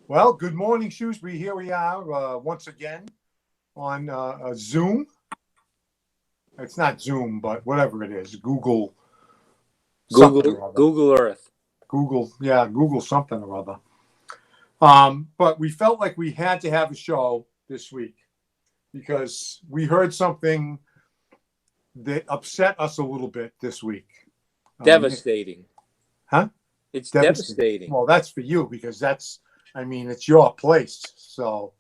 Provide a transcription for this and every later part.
Well, good morning, Shrewsbury. Here we are once again on Zoom. It's not Zoom, but whatever it is, Google something Google or other. Google Earth. Google something or other. But we felt like we had to have a show this week because we heard something that upset us a little bit this week. Um, Devastating. huh? It's Devastating. devastating. Well, that's for you because it's your place. So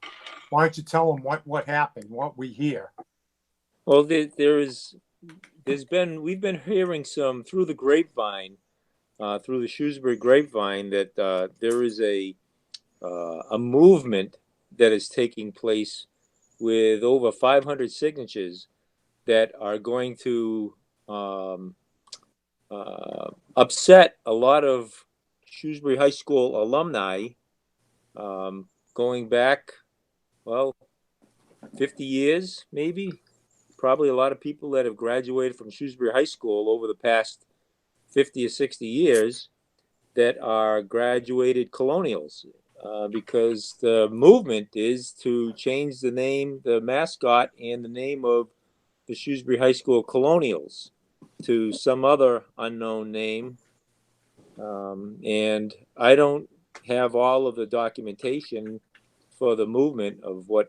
why don't you tell them what happened, what we hear? Well, there's been we've been hearing some through the grapevine, through the Shrewsbury grapevine, that there is a movement that is taking place with over 500 signatures that are going to um, upset a lot of Shrewsbury High School alumni, going back, well, 50 years, maybe. Probably a lot of people that have graduated from Shrewsbury High School over the past 50 or 60 years that are graduated colonials, because the movement is to change the name, the mascot, and the name of the Shrewsbury High School Colonials to some other unknown name. And I don't have all of the documentation for the movement of why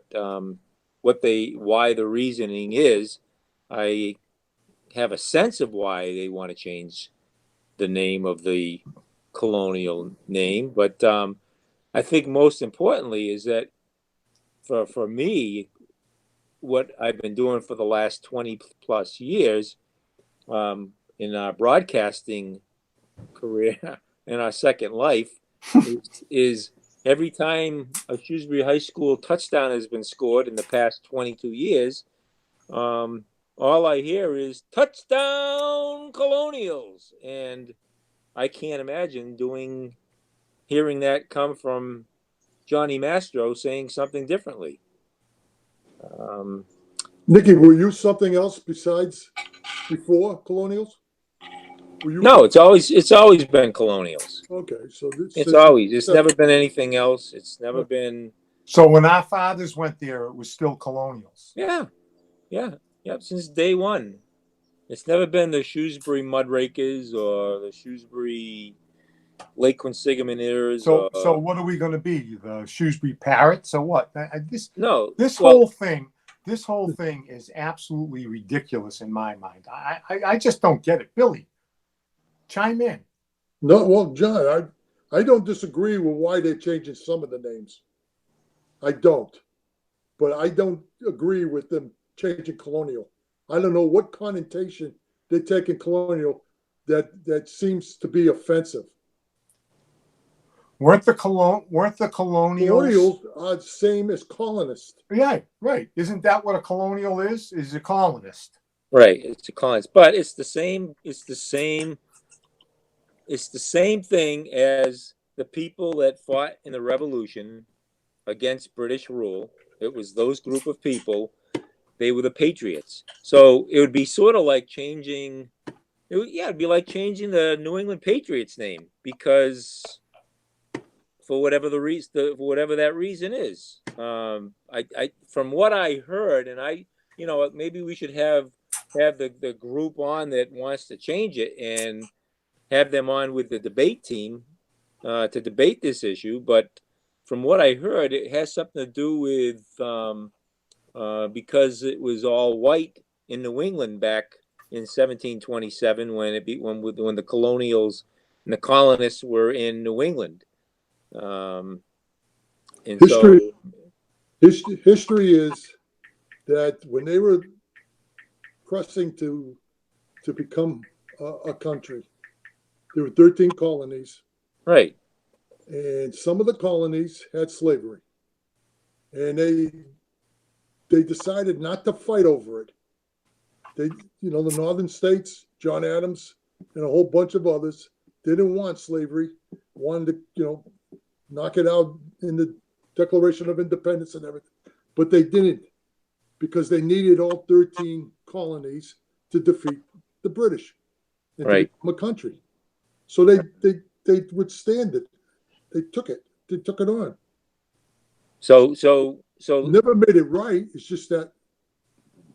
the reasoning is. I have a sense of why they want to change the name of the colonial name, but I think most importantly is that for me, what I've been doing for the last 20 plus years, in our broadcasting career, in our second life, is every time a Shrewsbury High School touchdown has been scored in the past 22 years, um, all I hear is touchdown Colonials, and I can't imagine hearing that come from Johnny Mastro saying something differently. Um, Nikki, were you something else besides before Colonials? Were you no, it's always been Colonials. okay? So It's since always. It's seven, never been anything else. It's never okay. been. So when our fathers went there, it was still colonials. Yeah, yeah, yeah. Since day one, it's never been the Shrewsbury Mudrakers or the Shrewsbury Lake Quinsigamoniers So or what are we going to be? The Shrewsbury Parrots or what? This no. this Well, whole thing, this whole thing is absolutely ridiculous in my mind. I just don't get it. Billy, chime in. No, well, John, I don't disagree with why they're changing some of the names. I don't, but I don't agree with them changing Colonial. I don't know what connotation they take in Colonial that seems to be offensive. Weren't the colonials? Colonials are the same as colonists. Yeah, right. Isn't that what a colonial is? Is a colonist. right. It's a colonies, but it's the same. It's the same. It's the same thing as the people that fought in the Revolution against British rule. It was those group of people. They were the patriots. So it would be sort of like changing. It'd be like changing the New England Patriots name because for whatever the reason, for whatever that reason is. From what I heard, and maybe we should have the group on that wants to change it and have them on with the debate team, to debate this issue. But from what I heard, it has something to do with, because it was all white in New England back in 1727 when the colonials and the colonists were in New England. Um, and History, so, history is that when they were pressing to become a country, there were 13 colonies, right, and some of the colonies had slavery, and they decided not to fight over it. They, the northern states, John Adams, and a whole bunch of others didn't want slavery, wanted to, knock it out in the Declaration of Independence and everything, but they didn't because they needed all 13 colonies to defeat the British and to right. become a country. So they withstand it. They took it. They took it on. So Never made it right. It's just that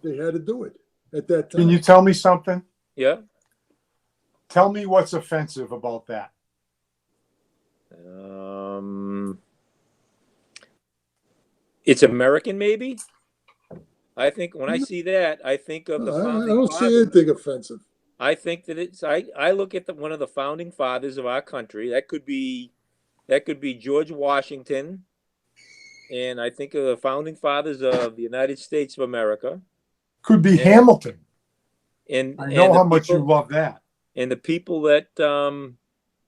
they had to do it at that time. Can you tell me something? yeah. Tell me what's offensive about that. It's American, maybe. I think when I see that, I think of the I founding don't see fathers. anything offensive. I think that it's. I look at one of the founding fathers of our country. That could be George Washington, and I think of the founding fathers of the United States of America. Could be And, Hamilton. and I know the how much you people, love that. and the people that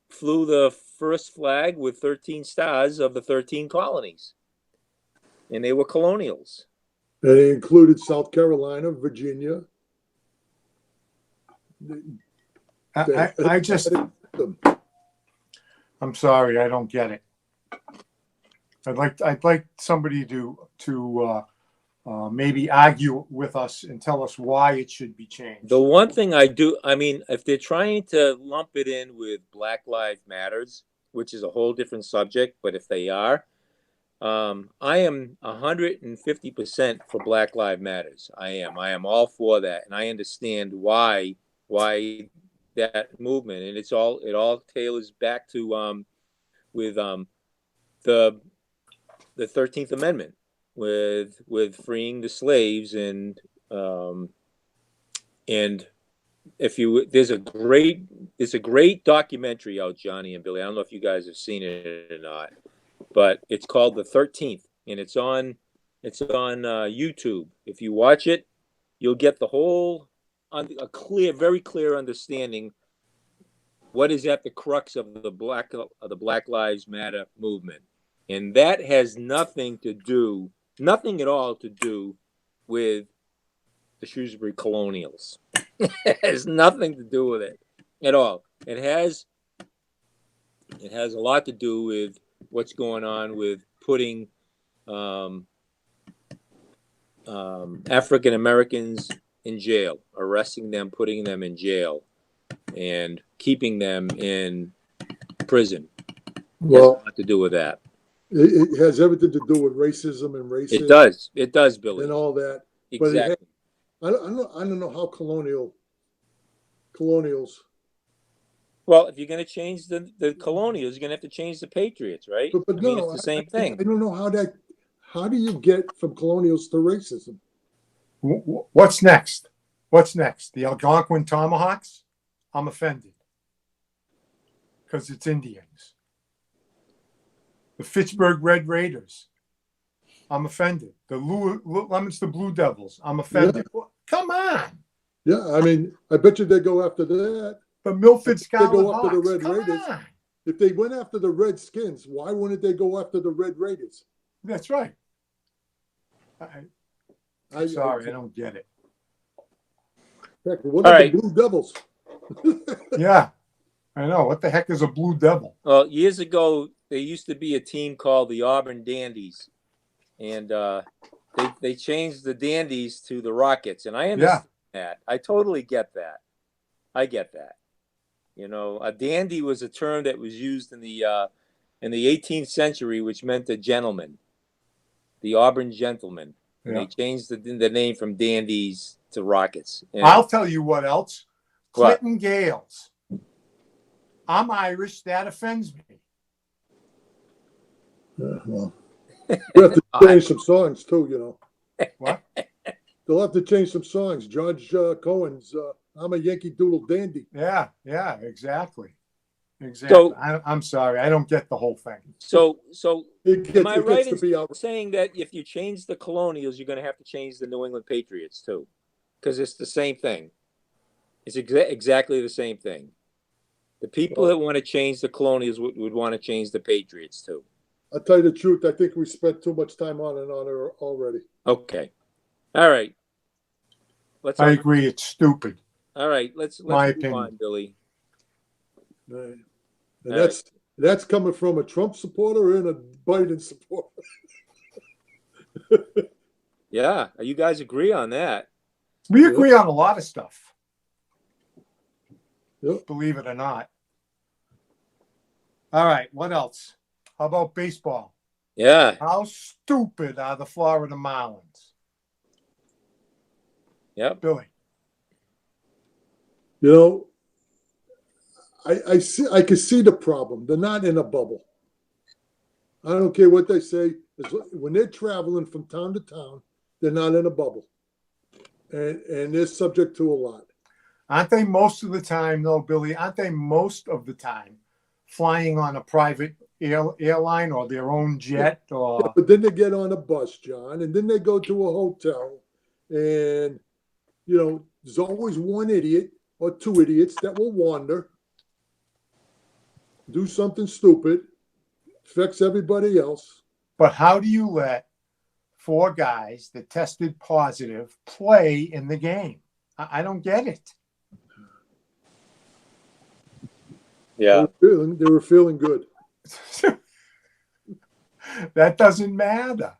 flew the first flag with 13 stars of the 13 colonies, and they were colonials. And it included South Carolina, Virginia. I just, I'm sorry, I don't get it. I'd like somebody to maybe argue with us and tell us why it should be changed. The one thing I mean, if they're trying to lump it in with Black Lives Matters, which is a whole different subject, but if they are, I am 150% for Black Lives Matters. I am all for that, and I understand why that movement, and it all tailors back to with the 13th Amendment, with freeing the slaves, and there's a great documentary out, Johnny and Billy. I don't know if you guys have seen it or not, but it's called The 13th, and it's on YouTube. If you watch it, you'll get the whole very clear understanding what is at the crux of the Black Lives Matter movement, and that has nothing at all to do with the Shrewsbury Colonials. It has nothing to do with it at all. It has a lot to do with what's going on with putting African Americans in jail, arresting them, putting them in jail, and keeping them in prison. It has a lot to do with that. It has everything to do with racism and racism. It does, Billy, and all that. exactly. But I don't know how colonials. Well, if you're going to change the colonials, you're going to have to change the patriots, right? But I mean, it's the same thing. I don't know how do you get from colonials to racism? What's next? What's next? The Algonquin Tomahawks? I'm offended because it's Indians. The Fitchburg Red Raiders? I'm offended. The Leominster Blue Devils? I'm offended. Yeah. Come on. Yeah, I mean, I bet you they go after that. The Milford They Scarlet go after Hawks. the Red Come Raiders. on. If they went after the Redskins, why wouldn't they go after the Red Raiders? That's right. I'm sorry, I don't get it. Heck, what All are right. the Blue Devils? Yeah, I know. What the heck is a Blue Devil? Well, years ago, there used to be a team called the Auburn Dandies, and they changed the Dandies to the Rockets, and I understand that. I totally get that. I get that. You know, a dandy was a term that was used in the 18th century, which meant a gentleman, the Auburn gentleman. And they changed the name from Dandies to Rockets. And I'll tell you what else. What? Clinton Gales. I'm Irish. That offends me. Well, we have to change some songs too, you know. What? They'll have to change some songs. George Cohen's I'm a Yankee Doodle Dandy. Yeah, exactly. So- I'm sorry. I don't get the whole thing. so It am I right gets to be out. in saying that if you change the Colonials, you're going to have to change the New England Patriots too? Because it's the same thing. It's exactly the same thing. The people that want to change the Colonials would want to change the Patriots too. I'll tell you the truth. I think we spent too much time on it already. Okay. All right. I agree. It's stupid. All right. Let's My move opinion. on, Billy. Right. All And that's coming from a Trump supporter and a Biden supporter. Yeah, you guys agree on that. We agree on a lot of stuff. Yep. Believe it or not. All right. What else? How about baseball? Yeah. How stupid are the Florida Marlins? Yep. Billy. You know, I can see the problem. They're not in a bubble. I don't care what they say. When they're traveling from town to town, they're not in a bubble, and they're subject to a lot. Aren't they most of the time, though, Billy? Aren't they most of the time flying on a private airline or their own jet? Or But then they get on a bus, John, and then they go to a hotel, and there's always one idiot or two idiots that will wander, do something stupid, affects everybody else. but how do you let four guys that tested positive play in the game? I don't get it. Yeah. They were feeling good. That doesn't matter.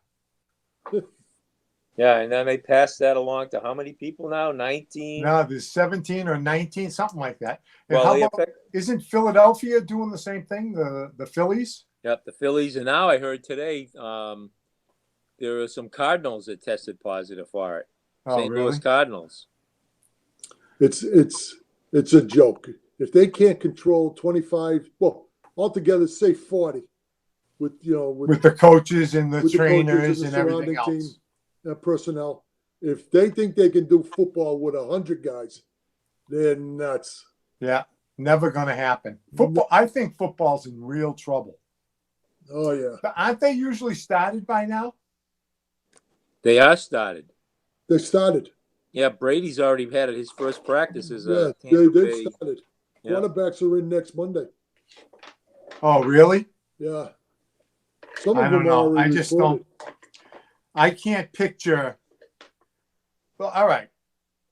Yeah, and then they passed that along to how many people now? 19? No, there's 17 or 19, something like that. And Well, how they about, isn't Philadelphia doing the same thing? The Phillies? Yep, the Phillies. And now I heard today there are some Cardinals that tested positive for it. Oh, St. really? Louis Cardinals. It's a joke. If they can't control 25, well, altogether say 40, with With the coaches and the with the trainers coaches and the everything surrounding else. team personnel. If they think they can do football with 100 guys, they're nuts. Yeah, never going to happen. Football. I think football's in real trouble. Oh yeah, But aren't they usually started by now? They are started. they started. Yeah, Brady's already had his first practice as Yeah, a Tampa they Bay. started. Yeah. Quarterbacks are in next Monday. Oh, really? Yeah, some I of don't them are know. I already just recruited. don't. I can't picture. Well, all right.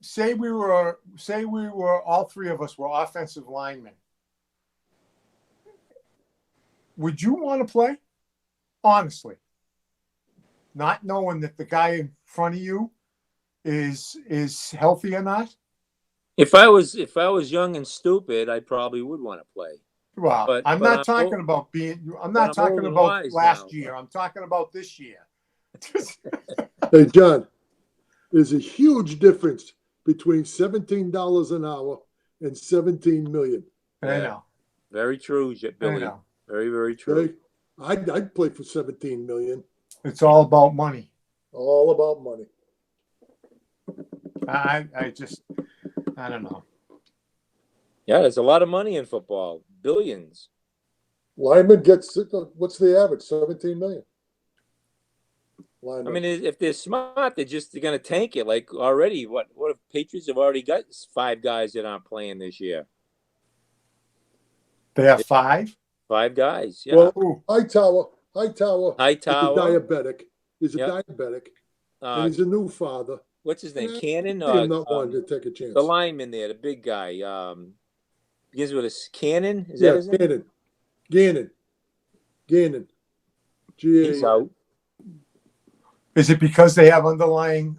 Say we were all three of us were offensive linemen. Would you want to play? Honestly, not knowing that the guy in front of you is healthy or not. If I was young and stupid, I probably would want to play. Well, But I'm but not I'm talking old, about being. I'm but not I'm talking old and about wise last now. year. I'm talking about this year. Hey John, there's a huge difference between $17 an hour and 17 million. I know. Very true, I Billy. know. Very, very true. Okay? I'd play for 17 million. It's all about money. All about money. I just I don't know. Yeah, there's a lot of money in football. Billions. Lineman gets, what's the average? 17 million. Lineman. I mean, if they're smart, they're going to tank it. Like already, what if Patriots have already got 5 guys that aren't playing this year? They have 5. 5 guys. Yeah. Well, Ooh. Hightower Hightower. is a diabetic. He's a Yep. diabetic, and he's a new father. What's his name? Cannon? I'm not wanting to take a chance. The lineman there, the big guy. Begins with a Cannon. Is that his name? Gannon. He's out. Is it because they have underlying?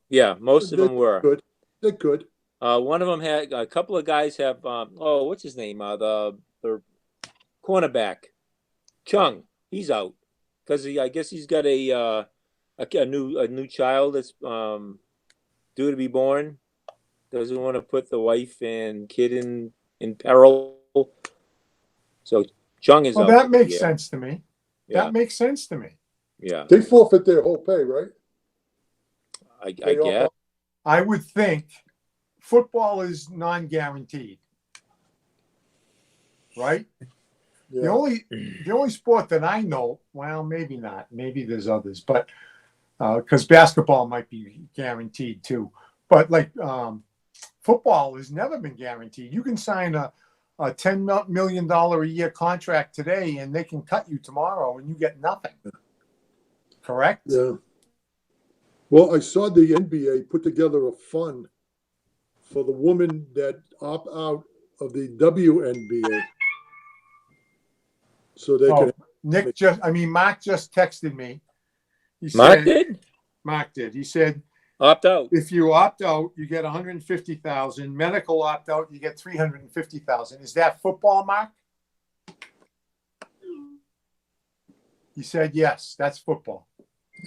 Yeah, most of them were. They could. One of them had a couple of guys have. What's his name? The cornerback, Chung. He's out because I guess he's got a new child that's due to be born. Doesn't want to put the wife and kid in peril. So Chung is out. Well, that makes sense to me. Yeah. That makes sense to me. Yeah. They forfeit their whole pay, right? I guess. I would think football is non-guaranteed, right? Yeah. The only sport that I know, well, maybe not. Maybe there's others, but because basketball might be guaranteed too. But like football has never been guaranteed. You can sign a $10 million a year contract today, and they can cut you tomorrow, and you get nothing. Correct? Yeah. Well, I saw the NBA put together a fund for the women that opt out of the WNBA. So they can. Mark just texted me. Mark did. He said, opt out. if you opt out, you get 150,000. Medical opt out, you get 350,000. Is that football, Mark? He said yes. That's football.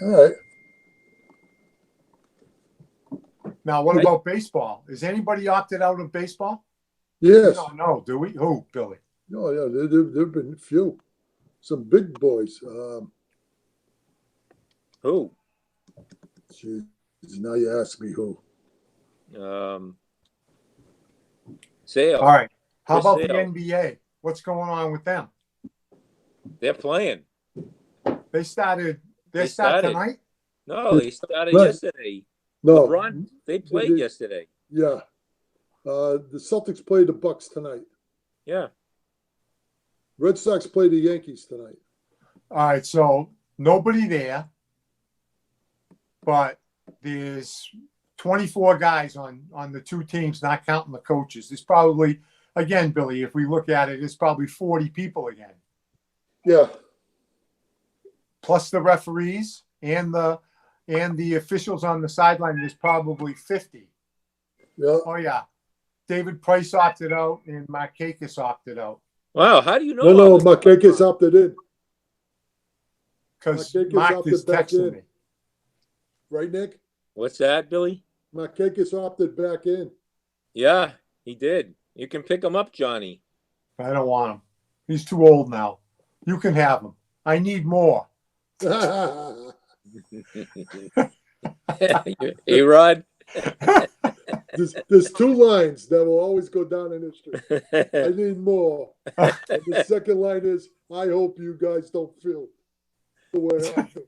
All right. Now, what about baseball? Is anybody opted out of baseball? Yes. No, no. Do we? Who, Billy? Oh, yeah. There've been a few. Some big boys. Who? Geez, now you ask me who. Sale. All right. How Chris about the Sale. NBA? What's going on with them? They're playing. They started. They start started. tonight. No, they started Right. yesterday. No. LeBron, they played yesterday. Yeah. The Celtics played the Bucks tonight. Yeah. Red Sox played the Yankees tonight. All right. So nobody there, but there's 24 guys on the two teams, not counting the coaches. There's probably, again, Billy, if we look at it, it's probably 40 people again, Yeah. plus the referees and the officials on the sideline. There's probably 50. Yeah. Oh yeah, David Price opted out and Markakis opted out Wow. How do you know? No, all this? Markakis opted in. because Markakis Mark opted is back texting in. me. Right, Nick? What's that, Billy? Markakis opted back in. Yeah, he did. You can pick him up, Johnny. I don't want him. He's too old now. You can have him. I need more. Hey, Rod. There's two lines that will always go down in history. I need more. And the second line is, I hope you guys don't feel the way I feel.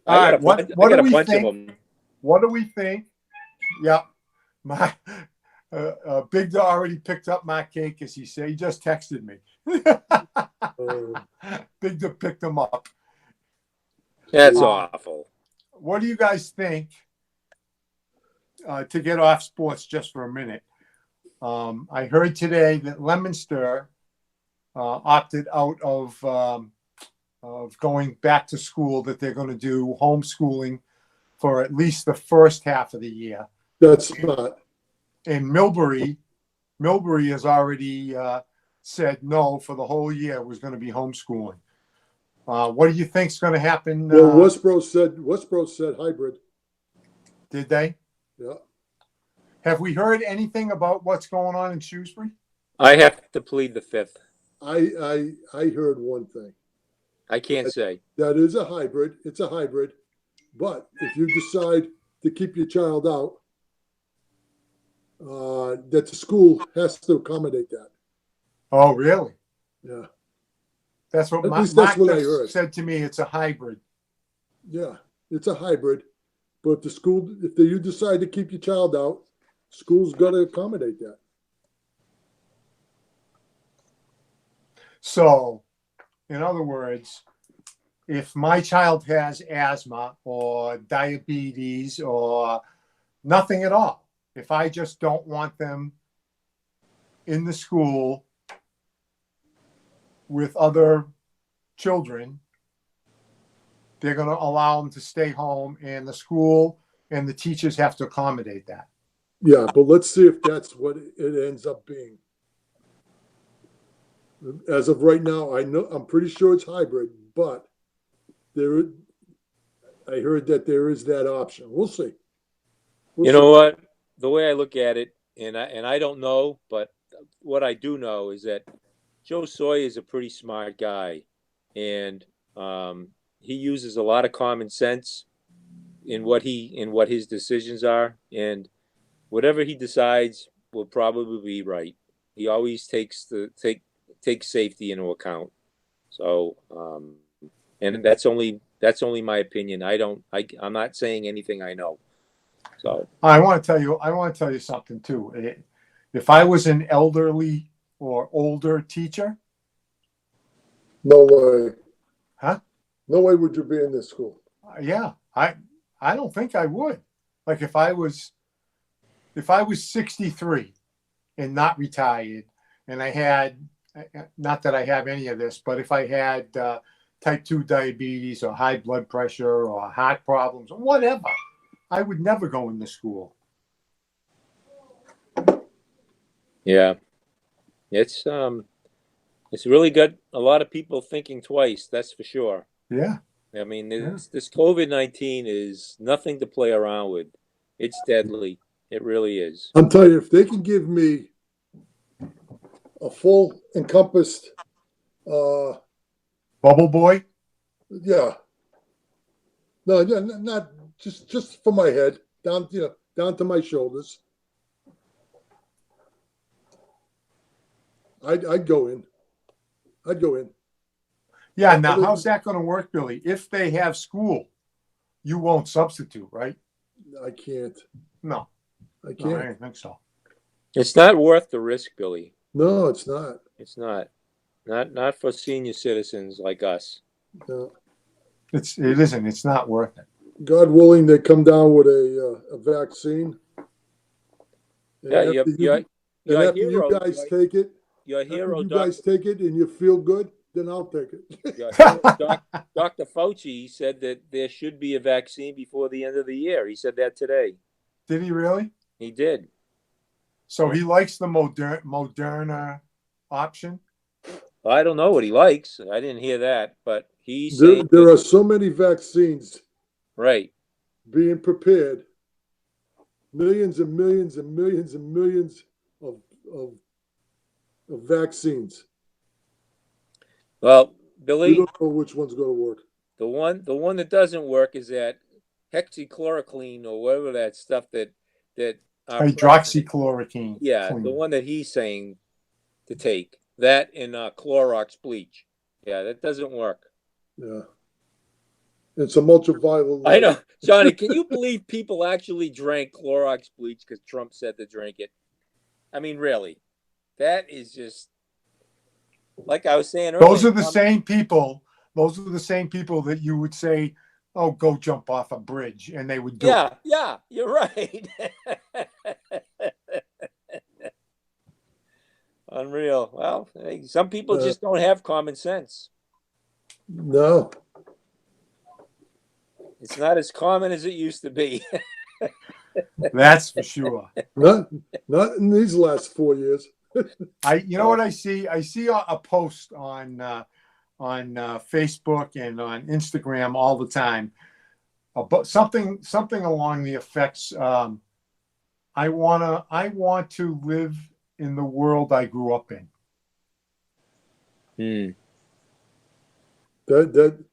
All right, what I do got a we bunch think? of them. What do we think? Yeah, my Big Dog already picked up my cake, as he said. He just texted me. Big Dog picked him up. That's awful. What do you guys think? To get off sports just for a minute, I heard today that Leominster opted out of going back to school. That they're going to do homeschooling for at least the first half of the year. That's not. And Millbury has already said no for the whole year. Was going to be homeschooling. What do you think's going to happen? Well, Westboro said hybrid. Did they? Yeah. Have we heard anything about what's going on in Shrewsbury? I have to plead the fifth. I heard one thing. I can't say. That is a hybrid. It's a hybrid. But if you decide to keep your child out, that the school has to accommodate that. Oh, really? Yeah. That's what At Mark least that's what I heard. said to me. It's a hybrid. Yeah, it's a hybrid. But the school, if you decide to keep your child out, school's got to accommodate that. So, in other words, if my child has asthma or diabetes or nothing at all, if I just don't want them in the school with other children, they're going to allow them to stay home, and the school and the teachers have to accommodate that. Yeah, but let's see if that's what it ends up being. As of right now, I'm pretty sure it's hybrid, but I heard that there is that option. We'll see. You know what? The way I look at it, and I don't know, but what I do know is that Joe Sawyer is a pretty smart guy, and he uses a lot of common sense in what his decisions are, and whatever he decides will probably be right. He always takes safety into account. So, and that's only my opinion. I'm not saying anything I know. So I want to tell you something too. If I was an elderly or older teacher, no way. huh? No way would you be in this school. Yeah, I don't think I would. Like if I was 63 and not retired, and I had, not that I have any of this, but if I had type 2 diabetes or high blood pressure or heart problems or whatever, I would never go into school. yeah, It's really got a lot of people thinking twice. That's for sure. Yeah. I mean, Yeah. this COVID-19 is nothing to play around with. It's deadly. It really is. I'm telling you, if they can give me a full encompassed, Bubble boy. yeah, no, yeah, not just for my head down, down to my shoulders. I'd go in. I'd go in. Yeah. Now, how's that going to work, Billy? If they have school, you won't substitute, right? I can't. No. I No, can't. I didn't think so. It's not worth the risk, Billy. No, it's not. It's not. Not for senior citizens like us. No. It isn't. It's not worth it. God willing, they come down with a vaccine. And Yeah, after your you hero, guys take it, your hero, after you guys take it and you feel good, then I'll take it. your hero Dr. Fauci said that there should be a vaccine before the end of the year. He said that today. Did he really? He did. So he likes the Moderna option. I don't know what he likes. I didn't hear that, but There are so many vaccines right. being prepared, millions and millions and millions and millions of vaccines. Well, We Billy, don't know which one's going to work. the one that doesn't work is that hexychloroquine or whatever that stuff that Hydroxychloroquine. yeah, the one that he's saying to take. That and Clorox bleach. Yeah, that doesn't work. Yeah. It's a ultraviolet. I know. Johnny, can you believe people actually drank Clorox bleach because Trump said to drink it? I mean, really. That is just, like I was saying earlier. Those are the same people. Those are the same people that you would say, oh, go jump off a bridge, and they would do it. Yeah, you're right. Unreal. Well, hey, some people just don't have common sense. No. It's not as common as it used to be. That's for sure. Not in these last 4 years. You know what I see? I see a post on Facebook and on Instagram all the time about something along the effects. I want to live in the world I grew up in. That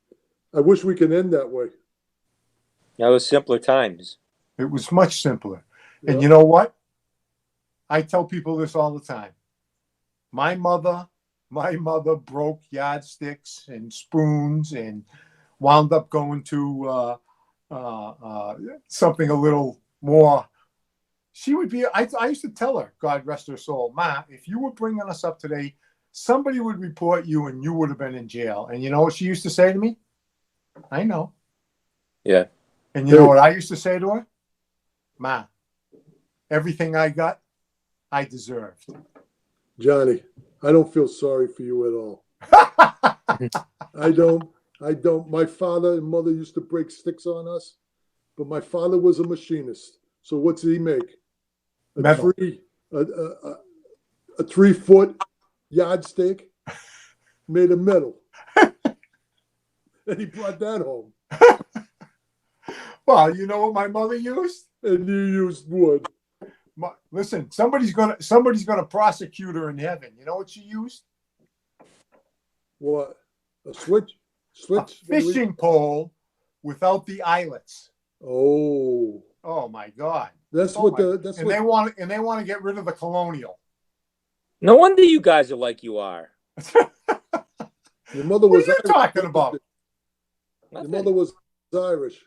I wish we could end that way. That was simpler times. It was much simpler. Yeah. And you know what? I tell people this all the time. My mother broke yardsticks and spoons and wound up going to something a little more. She would be, I used to tell her, God rest her soul, Ma, if you were bringing us up today, somebody would report you and you would have been in jail. And you know what she used to say to me? I know. Yeah. And you know what I used to say to her? Ma, everything I got, I deserved. Johnny, I don't feel sorry for you at all. I don't. My father and mother used to break sticks on us, but my father was a machinist. So what's he make? A Metal. 3-foot yardstick made of metal. And he brought that home. Well, you know what my mother used? And you used wood. Listen, somebody's gonna prosecute her in heaven. You know what she used? What? A switch? A fishing pole without the eyelets. Oh my God! That's oh what my. the. That's and what they want to get rid of the colonial. No wonder you guys are like you are. your mother What was. are you Irish. talking about? Your mother was Irish.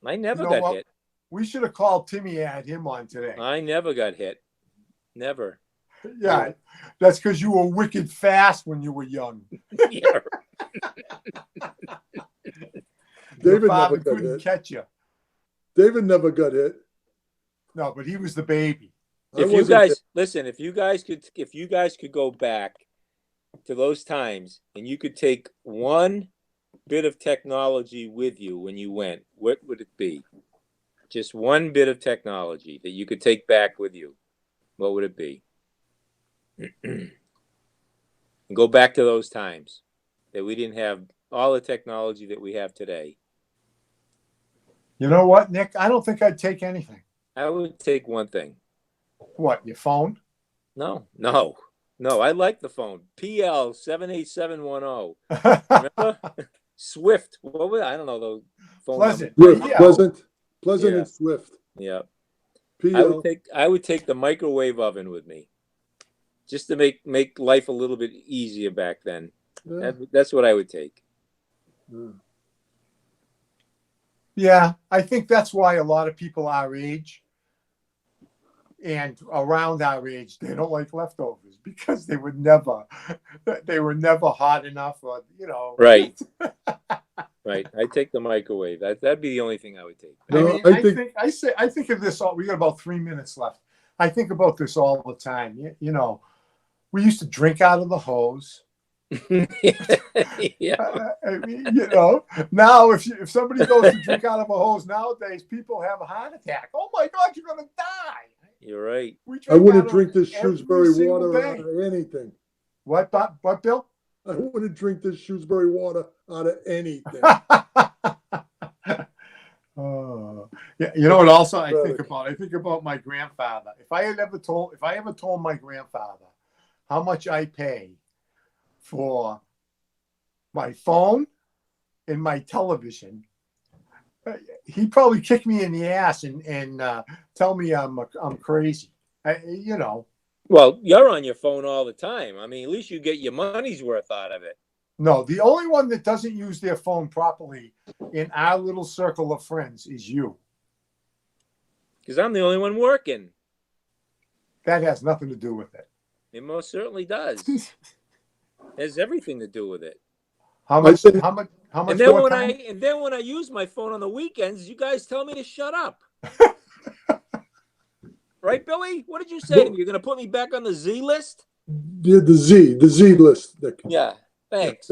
I never got hit. We should have called Timmy and had him on today. I never got hit. Never. Yeah, that's because you were wicked fast when you were young. Yeah. Your David father never got couldn't hit. catch you. David never got hit. No, but he was the baby. If you guys listen, if you guys could go back to those times and you could take one bit of technology with you when you went, what would it be? Just one bit of technology that you could take back with you. What would it be? And go back to those times that we didn't have all the technology that we have today. You know what, Nick? I don't think I'd take anything. I would take one thing. What, your phone? No. I like the phone. PL 78710. Remember? Swift. What was I don't know those phone Pleasant. numbers. Swift, Yeah. Pleasant Yeah. and Swift. Yeah. PL. I would take the microwave oven with me. Just to make life a little bit easier back then. Yeah. That's what I would take. Yeah. Yeah, I think that's why a lot of people our age and around our age, they don't like leftovers because they were never hot enough, or Right. Right. I'd take the microwave. That'd be the only thing I would take. I No, mean, I think of this all. We got about 3 minutes left. I think about this all the time. We used to drink out of the hose. Yeah. I mean, now if somebody goes to drink out of a hose nowadays, people have a heart attack. Oh my God, you're gonna die. You're right. I wouldn't out drink of this every Shrewsbury single water day. out of anything. What, Bill? I wouldn't drink this Shrewsbury water out of anything. Oh, yeah. You know what? Also, I Right. think about my grandfather. If I ever told my grandfather how much I pay for my phone and my television, he'd probably kick me in the ass and tell me I'm crazy. Well, you're on your phone all the time. I mean, at least you get your money's worth out of it. No, the only one that doesn't use their phone properly in our little circle of friends is you. Because I'm the only one working. That has nothing to do with it. It most certainly does. It has everything to do with it. How much? think- How much? How much? And then more when I use my phone on the weekends, you guys tell me to shut up. Right, Billy? What did you say to me? You're going to put me back on the Z list? Yeah, the Z list, Nick. Yeah. Thanks.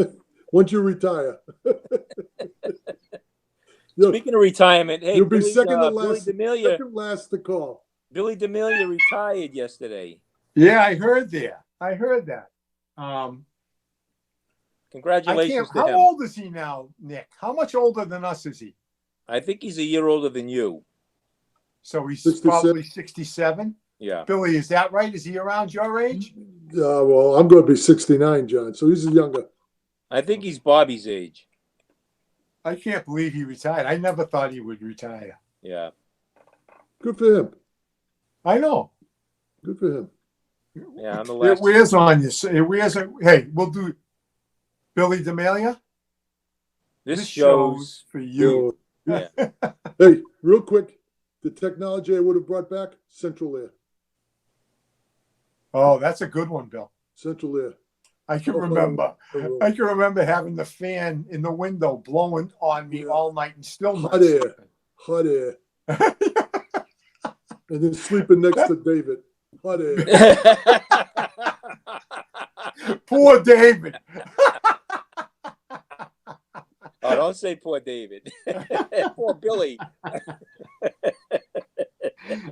Once you retire. Look, Speaking of retirement, hey, you'll be Billy, second to Billy last. D'Amelia. Second last to call. Billy D'Amelia retired yesterday. Yeah, I heard that. I Congratulations can't. to How him. old is he now, Nick? How much older than us is he? I think he's a year older than you. So he's 67? probably 67. Yeah. Billy, is that right? Is he around your age? Well, I'm going to be 69, John. So he's younger. I think he's Bobby's age. I can't believe he retired. I never thought he would retire. Yeah. Good for him. I know. Good for him. Yeah, I'm the It last. wears on you. It wears. Hey, we'll do Billy D'Amelia. This show's for you. Yeah. Hey, real quick, the technology I would have brought back, Central Air. Oh, that's a good one, Bill. Central Air. I can remember. I can remember having the fan in the window blowing on me all night and still not Hot air. sleeping. Hot air. And then sleeping next to David. Hot air. Poor David. Oh, don't say poor David. Poor Billy.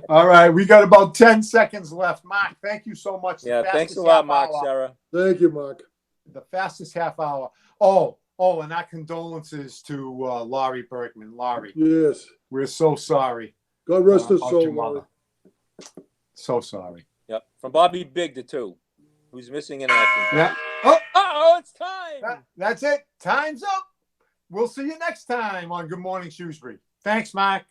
All right, we got about 10 seconds left. Mark, thank you so much. Yeah, thanks a lot, Mark, hour. Sarah. Thank you, Mark. The fastest half hour. Oh, and our condolences to Laurie Bergman. Laurie, Yes. we're so sorry. God rest her about soul, your mother. Laurie. So sorry. Yep. From Bobby Big to two, who's missing in action. Yeah. Oh, Uh-oh, it's time. that's it. Time's up. We'll see you next time on Good Morning Shrewsbury. Thanks, Mark.